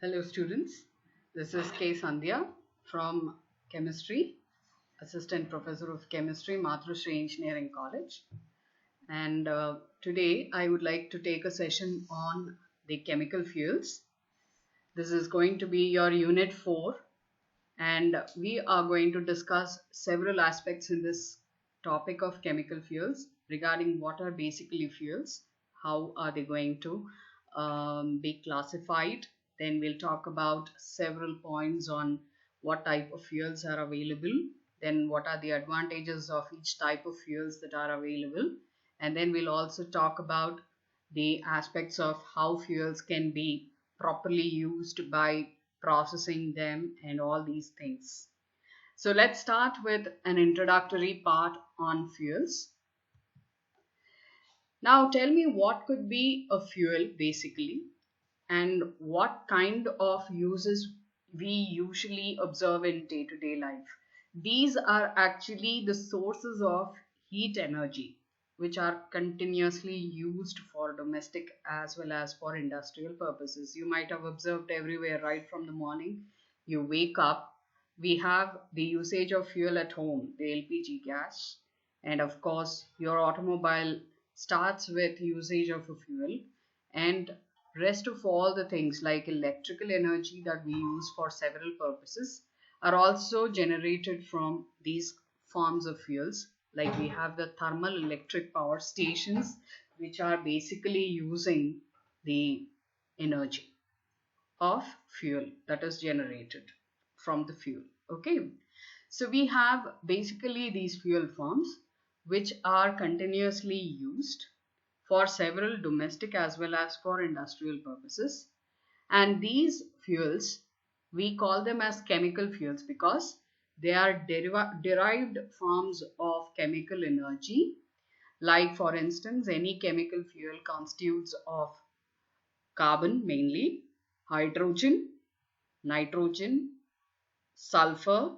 Hello students, this is K Sandhya from Chemistry, Assistant Professor of Chemistry, MATRUSRI Engineering College. And today I would like to take a session on the chemical fuels. This is going to be your Unit 4 and we are going to discuss several aspects in this topic of chemical fuels regarding what are basically fuels, how are they going to be classified. Then we'll talk about several points on what type of fuels are available, then what are the advantages of each type of fuels that are available, and then we'll also talk about the aspects of how fuels can be properly used by processing them and all these things. So let's start with an introductory part on fuels. Now tell me what could be a fuel basically and what kind of uses we usually observe in day-to-day life. These are actually the sources of heat energy which are continuously used for domestic as well as for industrial purposes. You might have observed everywhere right from the morning you wake up, we have the usage of fuel at home, the LPG gas, and of course your automobile starts with usage of a fuel, and rest of all the things like electrical energy that we use for several purposes are also generated from these forms of fuels. Like we have the thermal electric power stations which are basically using the energy of fuel that is generated from the fuel. Okay, so we have basically these fuel forms which are continuously used for several domestic as well as for industrial purposes, and these fuels we call them as chemical fuels because they are derived forms of chemical energy. Like for instance, any chemical fuel constitutes of carbon mainly, hydrogen, nitrogen, sulfur,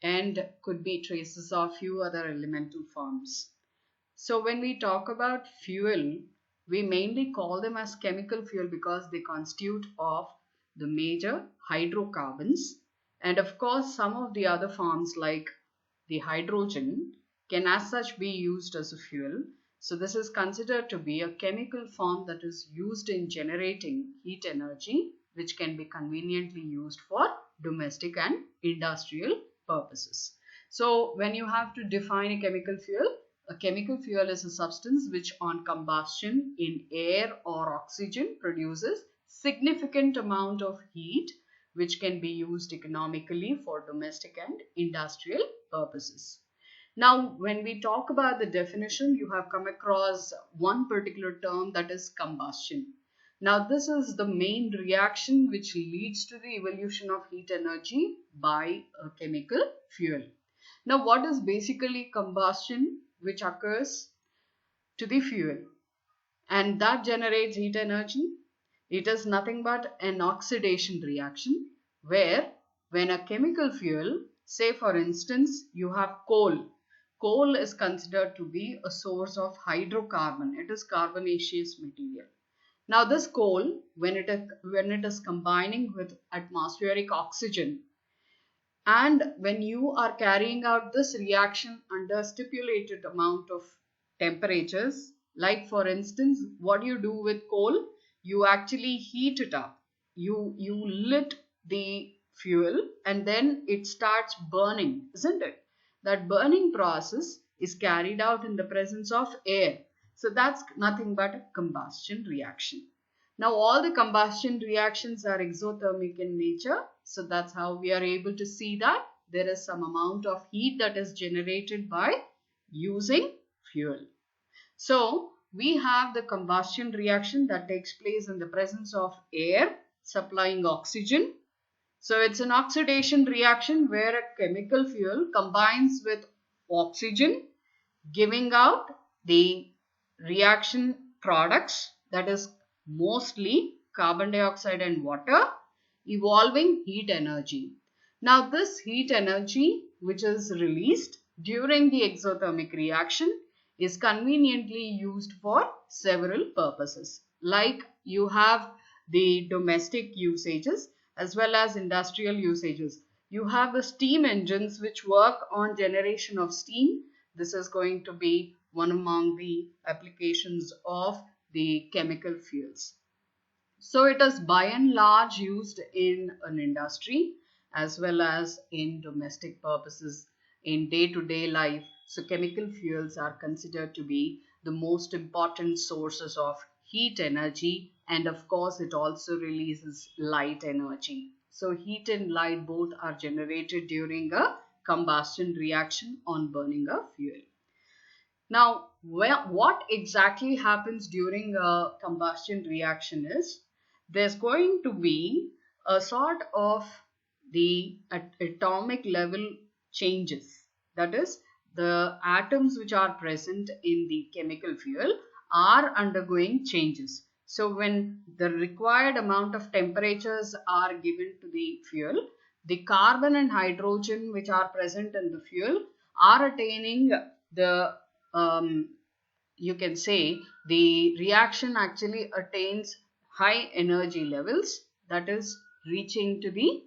and could be traces of few other elemental forms. So when we talk about fuel, we mainly call them as chemical fuel because they constitute of the major hydrocarbons, and of course some of the other forms like the hydrogen can as such be used as a fuel. So this is considered to be a chemical form that is used in generating heat energy which can be conveniently used for domestic and industrial purposes. So when you have to define a chemical fuel is a substance which on combustion in air or oxygen produces significant amount of heat which can be used economically for domestic and industrial purposes. Now, when we talk about the definition, you have come across one particular term, that is combustion. Now, this is the main reaction which leads to the evolution of heat energy by a chemical fuel. Now, what is basically combustion which occurs to the fuel and that generates heat energy? It is nothing but an oxidation reaction where when a chemical fuel, say for instance, you have coal. Coal is considered to be a source of hydrocarbon. It is carbonaceous material. Now this coal, when it is combining with atmospheric oxygen, and when you are carrying out this reaction under stipulated amount of temperatures, like for instance, what you do with coal, you actually heat it up. You lit the fuel and then it starts burning, isn't it? That burning process is carried out in the presence of air. So that's nothing but a combustion reaction. Now all the combustion reactions are exothermic in nature. So that's how we are able to see that there is some amount of heat that is generated by using fuel. So we have the combustion reaction that takes place in the presence of air supplying oxygen. So it's an oxidation reaction where a chemical fuel combines with oxygen, giving out the reaction products, that is mostly carbon dioxide and water, evolving heat energy. Now this heat energy which is released during the exothermic reaction is conveniently used for several purposes. Like you have the domestic usages, as well as industrial usages. You have the steam engines which work on generation of steam. This is going to be one among the applications of the chemical fuels. So it is by and large used in an industry as well as in domestic purposes in day-to-day life. So chemical fuels are considered to be the most important sources of heat energy, and of course it also releases light energy. So heat and light both are generated during a combustion reaction on burning a fuel. Now, what exactly happens during a combustion reaction is there's going to be a sort of the atomic level changes. That is, the atoms which are present in the chemical fuel are undergoing changes. So, when the required amount of temperatures are given to the fuel, the carbon and hydrogen which are present in the fuel are attaining the you can say the reaction actually attains high energy levels, that is reaching to the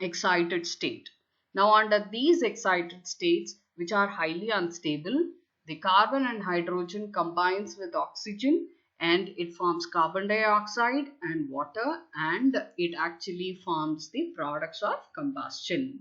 excited state. Now under these excited states which are highly unstable, the carbon and hydrogen combines with oxygen and it forms carbon dioxide and water, and it actually forms the products of combustion.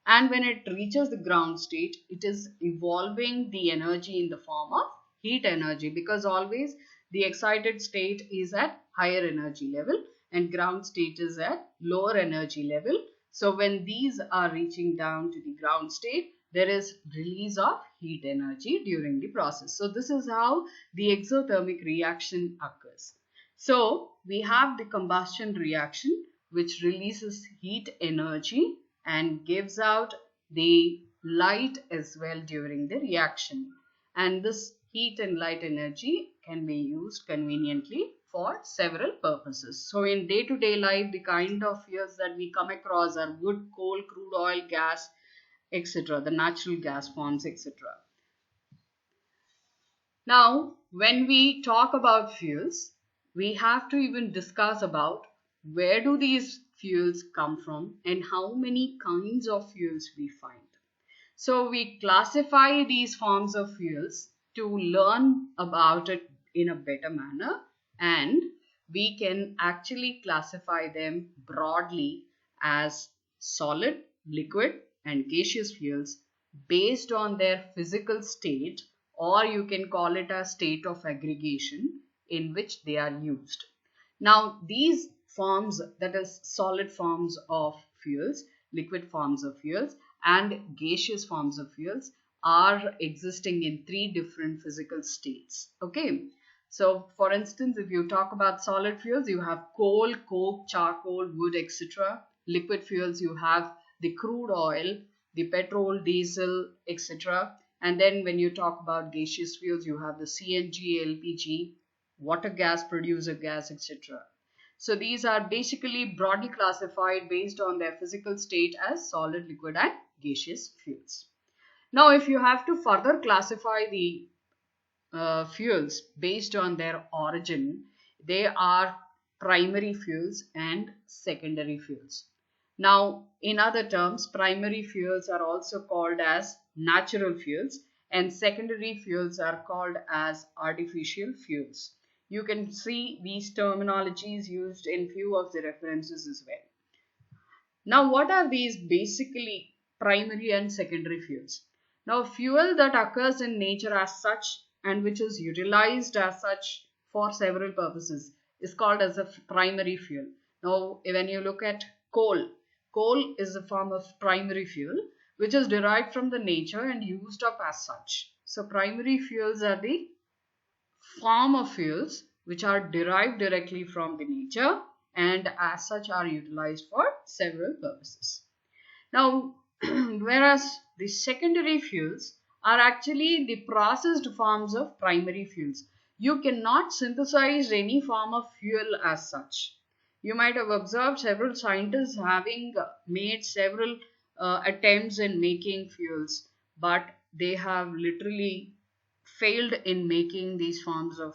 And when it reaches the ground state, it is evolving the energy in the form of heat energy, because always the excited state is at higher energy level and ground state is at lower energy level. So when these are reaching down to the ground state, there is release of heat energy during the process. So this is how the exothermic reaction occurs. So we have the combustion reaction which releases heat energy and gives out the light as well during the reaction. And this heat and light energy can be used conveniently for several purposes. So in day-to-day life, the kind of fuels that we come across are wood, coal, crude oil, gas, etc., the natural gas forms, etc. Now, when we talk about fuels, we have to even discuss about where do these fuels come from and how many kinds of fuels we find. So we classify these forms of fuels to learn about it in a better manner, and we can actually classify them broadly as solid, liquid and gaseous fuels based on their physical state, or you can call it a state of aggregation in which they are used. Now these forms, that is solid forms of fuels, liquid forms of fuels and gaseous forms of fuels, are existing in three different physical states. Okay, so for instance, if you talk about solid fuels, you have coal, coke, charcoal, wood, etc. Liquid fuels, you have the crude oil, the petrol, diesel, etc. And then when you talk about gaseous fuels, you have the CNG, LPG, water gas, producer gas, etc. So these are basically broadly classified based on their physical state as solid, liquid and gaseous fuels. Now if you have to further classify the fuels based on their origin, they are primary fuels and secondary fuels. Now, in other terms, primary fuels are also called as natural fuels and secondary fuels are called as artificial fuels. You can see these terminologies used in few of the references as well. Now, what are these basically primary and secondary fuels? Now, fuel that occurs in nature as such and which is utilized as such for several purposes is called as a primary fuel. Now, when you look at coal, coal is a form of primary fuel which is derived from the nature and used up as such. So, primary fuels are the form of fuels which are derived directly from the nature and as such are utilized for several purposes. Now, whereas the secondary fuels are actually the processed forms of primary fuels. You cannot synthesize any form of fuel as such. You might have observed several scientists having made several attempts in making fuels, but they have literally failed in making these forms of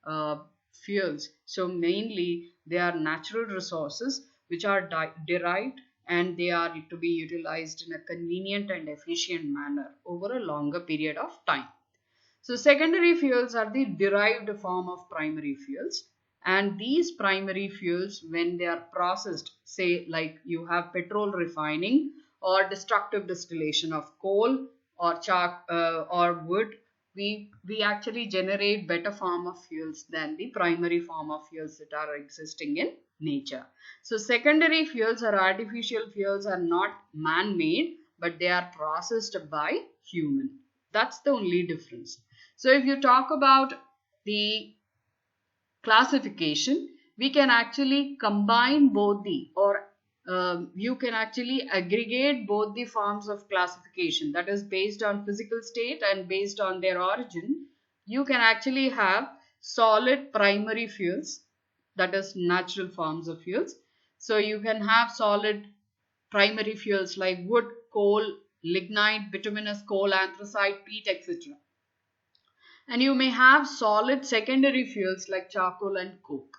uh, fuels. So mainly they are natural resources which are derived, and they are to be utilized in a convenient and efficient manner over a longer period of time. So secondary fuels are the derived form of primary fuels, and these primary fuels, when they are processed, say like you have petrol refining or destructive distillation of coal or chalk or wood, we actually generate better form of fuels than the primary form of fuels that are existing in nature. So secondary fuels or artificial fuels are not man-made, but they are processed by human. That's the only difference. So if you talk about the classification, we can actually combine both the, or you can actually aggregate both the forms of classification, that is based on physical state and based on their origin. You can actually have solid primary fuels, that is natural forms of fuels. So you can have solid primary fuels like wood, coal, lignite, bituminous coal, anthracite, peat, etc. And you may have solid secondary fuels like charcoal and coke.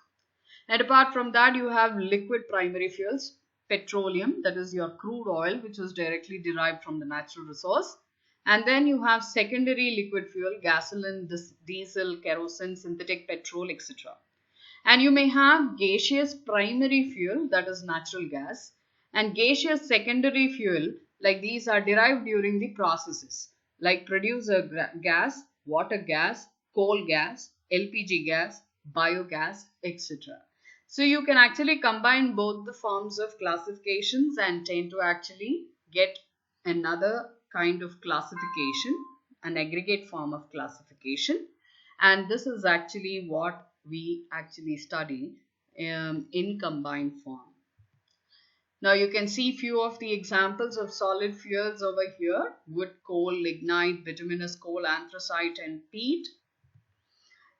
And apart from that, you have liquid primary fuels, petroleum, that is your crude oil, which is directly derived from the natural resource. And then you have secondary liquid fuel, gasoline, diesel, kerosene, synthetic petrol, etc. And you may have gaseous primary fuel, that is natural gas, and gaseous secondary fuel, like these are derived during the processes, like producer gas, water gas, coal gas, LPG gas, biogas, etc. So you can actually combine both the forms of classifications and tend to actually get another kind of classification, an aggregate form of classification. And this is actually what we actually study in combined form. Now you can see few of the examples of solid fuels over here: wood, coal, lignite, bituminous coal, anthracite, and peat.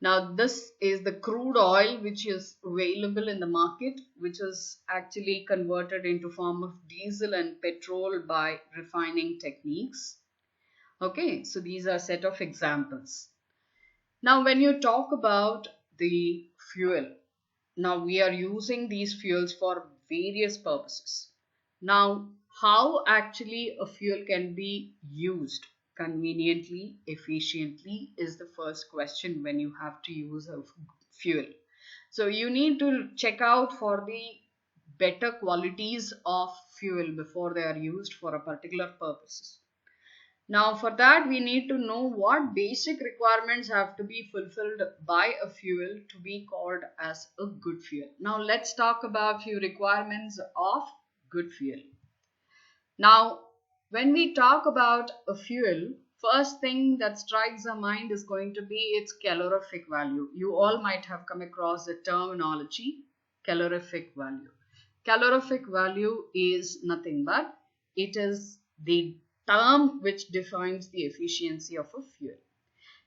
Now this is the crude oil which is available in the market, which is actually converted into form of diesel and petrol by refining techniques. Okay, so these are set of examples. Now when you talk about the fuel, now we are using these fuels for various purposes. Now how actually a fuel can be used conveniently, efficiently is the first question when you have to use a fuel. So you need to check out for the better qualities of fuel before they are used for a particular purpose. Now for that we need to know what basic requirements have to be fulfilled by a fuel to be called as a good fuel. Now let's talk about few requirements of good fuel. Now when we talk about a fuel, first thing that strikes our mind is going to be its calorific value. You all might have come across the terminology calorific value. Calorific value is nothing but it is the term which defines the efficiency of a fuel.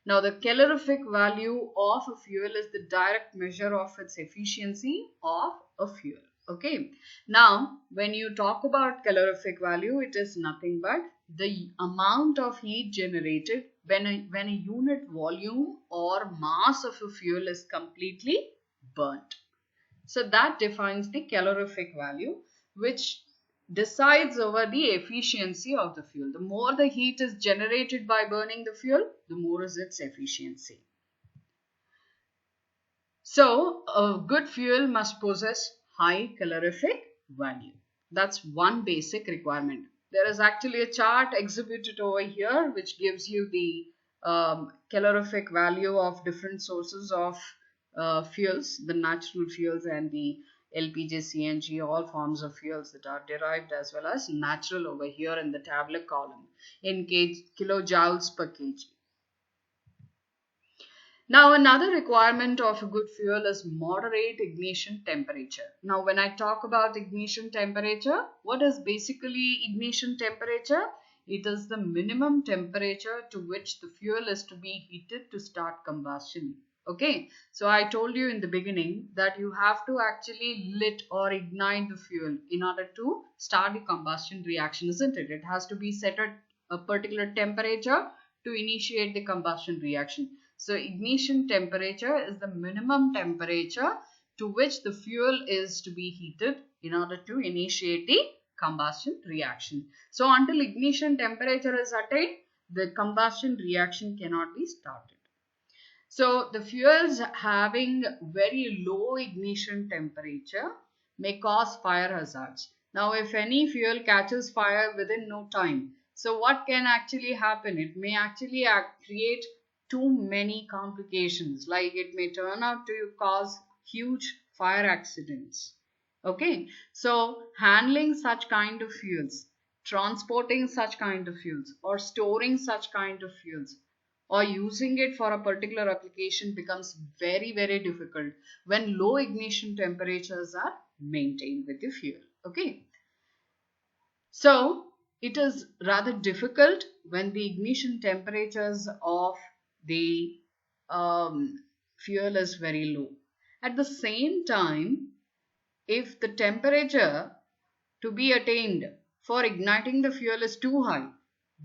Now the calorific value of a fuel is the direct measure of its efficiency of a fuel. Okay. Now when you talk about calorific value, it is nothing but the amount of heat generated when a unit volume or mass of a fuel is completely burnt. So that defines the calorific value, which decides over the efficiency of the fuel. The more the heat is generated by burning the fuel, the more is its efficiency. So a good fuel must possess high calorific value. That's one basic requirement. There is actually a chart exhibited over here which gives you the calorific value of different sources of fuels, the natural fuels and the LPG, CNG, all forms of fuels that are derived as well as natural over here in the tabular column in kilojoules per kg. Now another requirement of a good fuel is moderate ignition temperature. Now when I talk about ignition temperature, what is basically ignition temperature? It is the minimum temperature to which the fuel is to be heated to start combustion. Okay, so I told you in the beginning that you have to actually lit or ignite the fuel in order to start the combustion reaction, isn't it? It has to be set at a particular temperature to initiate the combustion reaction. So ignition temperature is the minimum temperature to which the fuel is to be heated in order to initiate the combustion reaction. So until ignition temperature is attained, the combustion reaction cannot be started. So the fuels having very low ignition temperature may cause fire hazards. Now if any fuel catches fire within no time, so what can actually happen? It may actually create too many complications, like it may turn out to cause huge fire accidents. Okay, so handling such kind of fuels, transporting such kind of fuels, or storing such kind of fuels, or using it for a particular application becomes very, very difficult when low ignition temperatures are maintained with the fuel. Okay, so it is rather difficult when the ignition temperatures of the fuel is very low. At the same time, if the temperature to be attained for igniting the fuel is too high,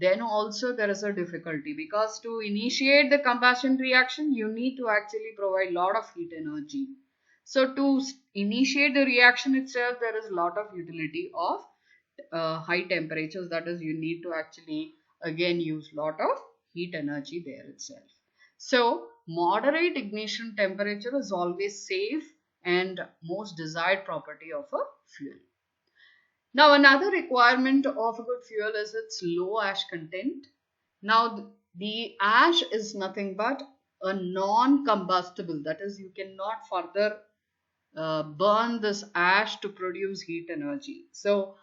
then also there is a difficulty, because to initiate the combustion reaction you need to actually provide a lot of heat energy. So to initiate the reaction itself, there is a lot of utility of high temperatures, that is you need to actually again use a lot of heat energy there itself. So moderate ignition temperature is always safe and most desired property of a fuel. Now another requirement of a good fuel is its low ash content. Now the ash is nothing but a non-combustible, that is you cannot further burn this ash to produce heat energy. So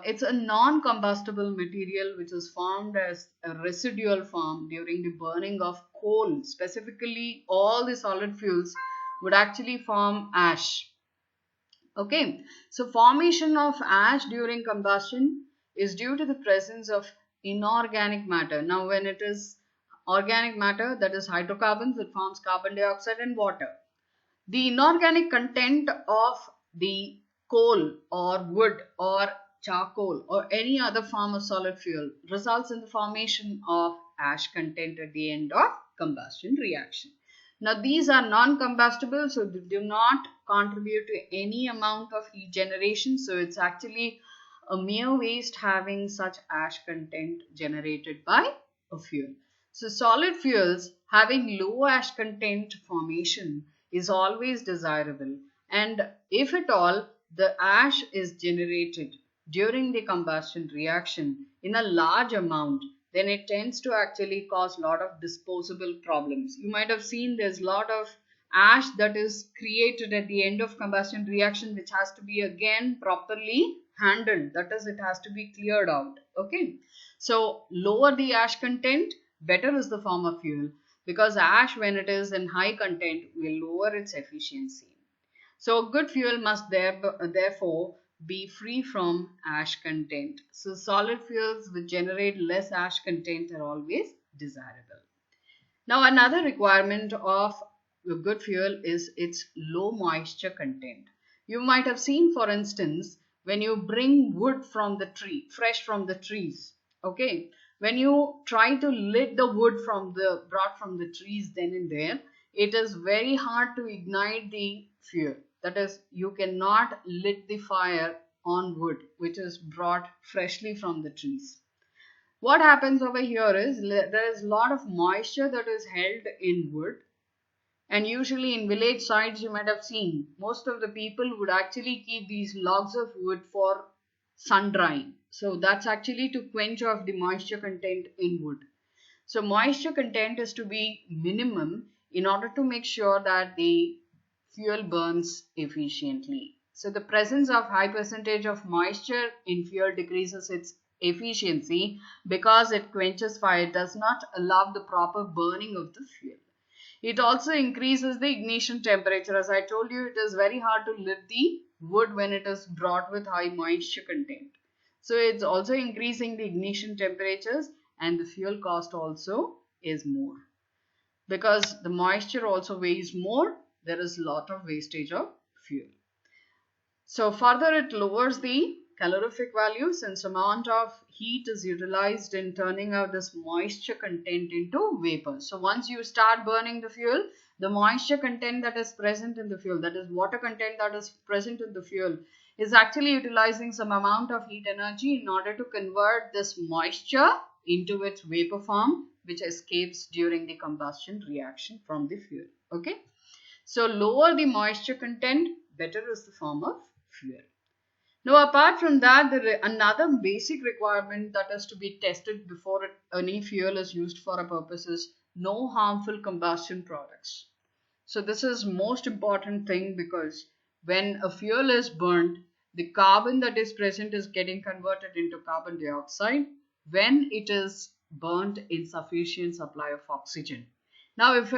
it's a non-combustible material which is formed as a residual form during the burning of coal. Specifically, all the solid fuels would actually form ash. Okay, so formation of ash during combustion is due to the presence of inorganic matter. Now when it is organic matter, that is hydrocarbons, it forms carbon dioxide and water. The inorganic content of the coal or wood or charcoal or any other form of solid fuel results in the formation of ash content at the end of combustion reaction. Now these are non-combustible, so they do not contribute to any amount of heat generation. So it's actually a mere waste having such ash content generated by a fuel. So solid fuels having low ash content formation is always desirable, and if at all the ash is generated during the combustion reaction in a large amount, then it tends to actually cause a lot of disposable problems. You might have seen there's a lot of ash that is created at the end of combustion reaction, which has to be again properly handled, that is it has to be cleared out. Okay, so lower the ash content, better is the form of fuel, because ash when it is in high content will lower its efficiency. So good fuel must therefore be free from ash content. So solid fuels which generate less ash content are always desirable. Now another requirement of a good fuel is its low moisture content. You might have seen, for instance, when you bring wood from the tree, fresh from the trees, okay, when you try to lit the wood brought from the trees then and there, it is very hard to ignite the fuel. That is, you cannot lit the fire on wood which is brought freshly from the trees. What happens over here is there is a lot of moisture that is held in wood, and usually in village sites you might have seen most of the people would actually keep these logs of wood for sun drying. So that's actually to quench off the moisture content in wood. So moisture content is to be minimum in order to make sure that the fuel burns efficiently. So the presence of high percentage of moisture in fuel decreases its efficiency because it quenches fire, does not allow the proper burning of the fuel. It also increases the ignition temperature. As I told you, it is very hard to lit the wood when it is brought with high moisture content. So it's also increasing the ignition temperatures, and the fuel cost also is more. Because the moisture also weighs more, there is a lot of wastage of fuel. So further it lowers the calorific value, since amount of heat is utilized in turning out this moisture content into vapor. So once you start burning the fuel, The moisture content that is present in the fuel, that is water content that is present in the fuel, is actually utilizing some amount of heat energy in order to convert this moisture into its vapor form, which escapes during the combustion reaction from the fuel. Okay. So lower the moisture content, better is the form of fuel. Now, apart from that, another basic requirement that is to be tested before any fuel is used for a purpose is no harmful combustion products. So this is most important thing, because when a fuel is burnt, the carbon that is present is getting converted into carbon dioxide when it is burnt in sufficient supply of oxygen. Now, if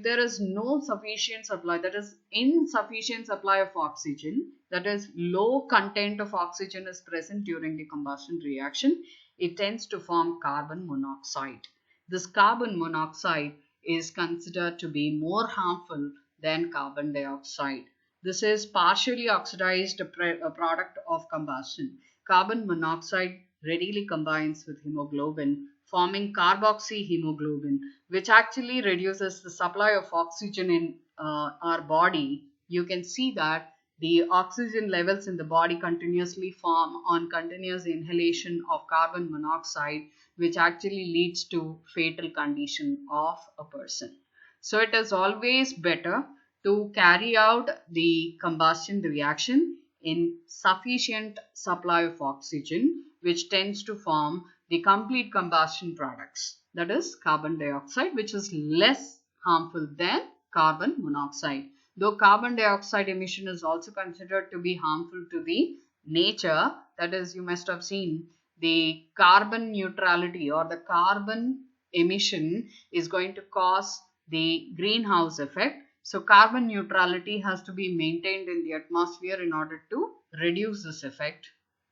there is no sufficient supply, that is insufficient supply of oxygen, that is low content of oxygen is present during the combustion reaction, it tends to form carbon monoxide. This carbon monoxide is considered to be more harmful than carbon dioxide. This is partially oxidized a product of combustion. Carbon monoxide readily combines with hemoglobin, forming carboxyhemoglobin, which actually reduces the supply of oxygen in our body. You can see that the oxygen levels in the body continuously form on continuous inhalation of carbon monoxide, which actually leads to fatal condition of a person. So it is always better to carry out the combustion reaction in sufficient supply of oxygen, which tends to form the complete combustion products, that is carbon dioxide, which is less harmful than carbon monoxide. Though carbon dioxide emission is also considered to be harmful to the nature, that is, you must have seen the carbon neutrality or the carbon emission is going to cause the greenhouse effect. So carbon neutrality has to be maintained in the atmosphere in order to reduce this effect,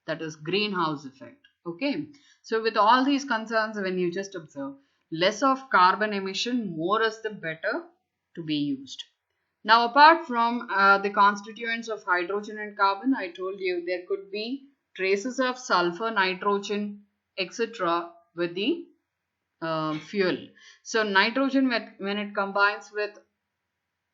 that is greenhouse effect. Okay. So with all these concerns, when you just observe, less of carbon emission, more is the better to be used. Now, apart from the constituents of hydrogen and carbon, I told you there could be traces of sulfur, nitrogen, etc. with the fuel. So nitrogen, when it combines with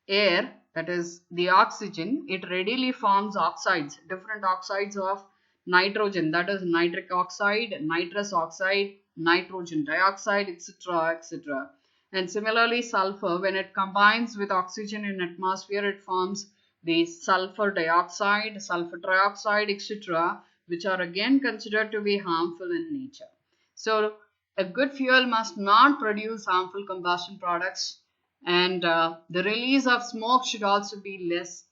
air, that is the oxygen, it readily forms oxides, different oxides of nitrogen, that is nitric oxide, nitrous oxide, nitrogen dioxide, etc., etc. And similarly, sulfur, when it combines with oxygen in atmosphere, it forms the sulfur dioxide, sulfur trioxide, etc., which are again considered to be harmful in nature. So a good fuel must not produce harmful combustion products, and the release of smoke should also be less.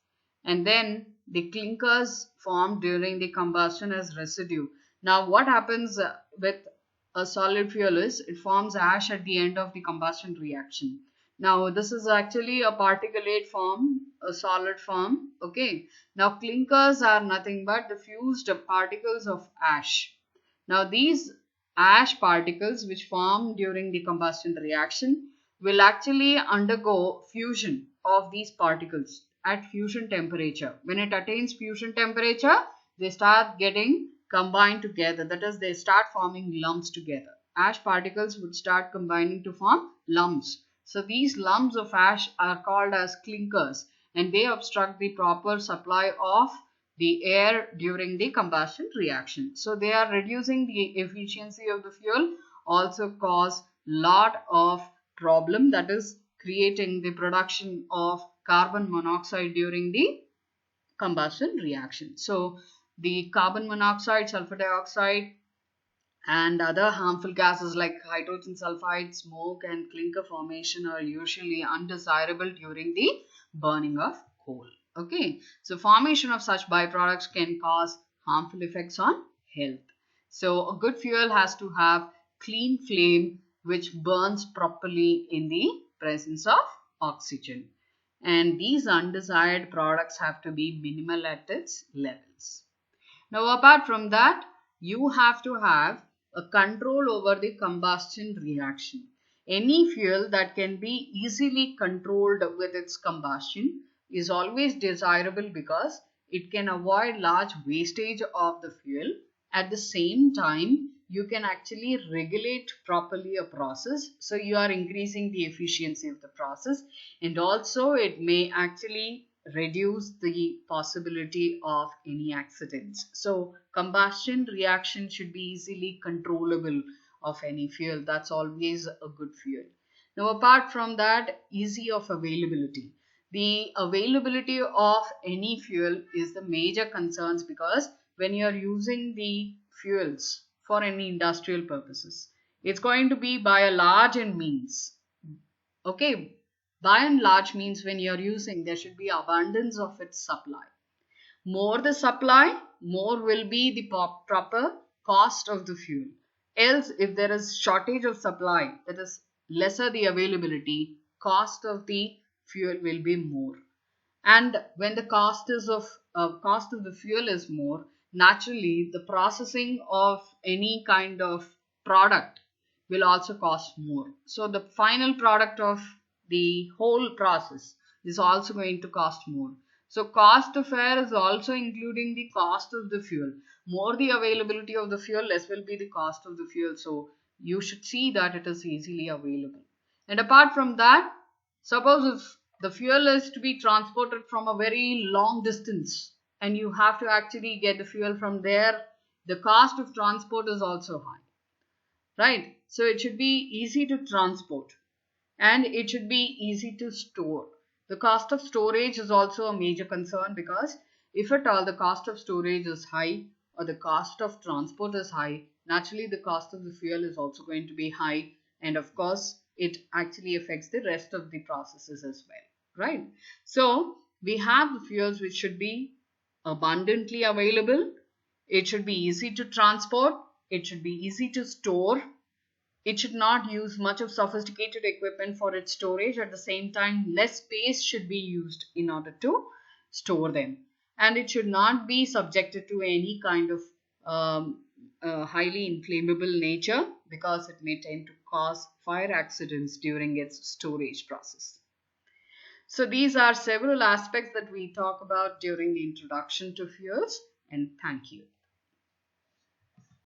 And then the clinkers formed during the combustion as residue. Now, what happens with a solid fuel is it forms ash at the end of the combustion reaction. Now, this is actually a particulate form, a solid form. Okay. Now, clinkers are nothing but the fused particles of ash. Now, these ash particles which form during the combustion reaction will actually undergo fusion of these particles at fusion temperature. When it attains fusion temperature, they start getting combined together. That is, they start forming lumps together. Ash particles would start combining to form lumps. So these lumps of ash are called as clinkers, and they obstruct the proper supply of the air during the combustion reaction. So they are reducing the efficiency of the fuel, also cause lot of problem, that is creating the production of carbon monoxide during the combustion reaction. So the carbon monoxide, sulfur dioxide and other harmful gases like hydrogen sulfide, smoke and clinker formation are usually undesirable during the burning of coal. Okay, so formation of such byproducts can cause harmful effects on health. So a good fuel has to have clean flame which burns properly in the presence of oxygen, and these undesired products have to be minimal at its levels. Now, apart from that, you have to have a control over the combustion reaction. Any fuel that can be easily controlled with its combustion is always desirable, because it can avoid large wastage of the fuel. At the same time, you can actually regulate properly a process. So you are increasing the efficiency of the process, and also it may actually reduce the possibility of any accidents. So combustion reaction should be easily controllable of any fuel. That's always a good fuel. Now, apart from that, easy of availability. The availability of any fuel is the major concerns, because when you are using the fuels for any industrial purposes, it's going to be by a large and means. Okay, by and large means when you're using, there should be abundance of its supply. More the supply, more will be the proper cost of the fuel. Else, if there is shortage of supply, that is lesser the availability, cost of the fuel will be more. And when the cost of the fuel is more, naturally the processing of any kind of product will also cost more. So the final product of the whole process is also going to cost more. So cost of air is also including the cost of the fuel. More the availability of the fuel, less will be the cost of the fuel. So you should see that it is easily available. And apart from that, suppose if the fuel is to be transported from a very long distance and you have to actually get the fuel from there, the cost of transport is also high, right? So it should be easy to transport, and it should be easy to store. The cost of storage is also a major concern, because if at all the cost of storage is high or the cost of transport is high, naturally the cost of the fuel is also going to be high, and of course it actually affects the rest of the processes as well, right? So we have the fuels which should be abundantly available, it should be easy to transport, it should be easy to store, it should not use much of sophisticated equipment for its storage. At the same time, less space should be used in order to store them. And it should not be subjected to any kind of highly inflammable nature, because it may tend to cause fire accidents during its storage process. So these are several aspects that we talk about during the introduction to fuels, and thank you.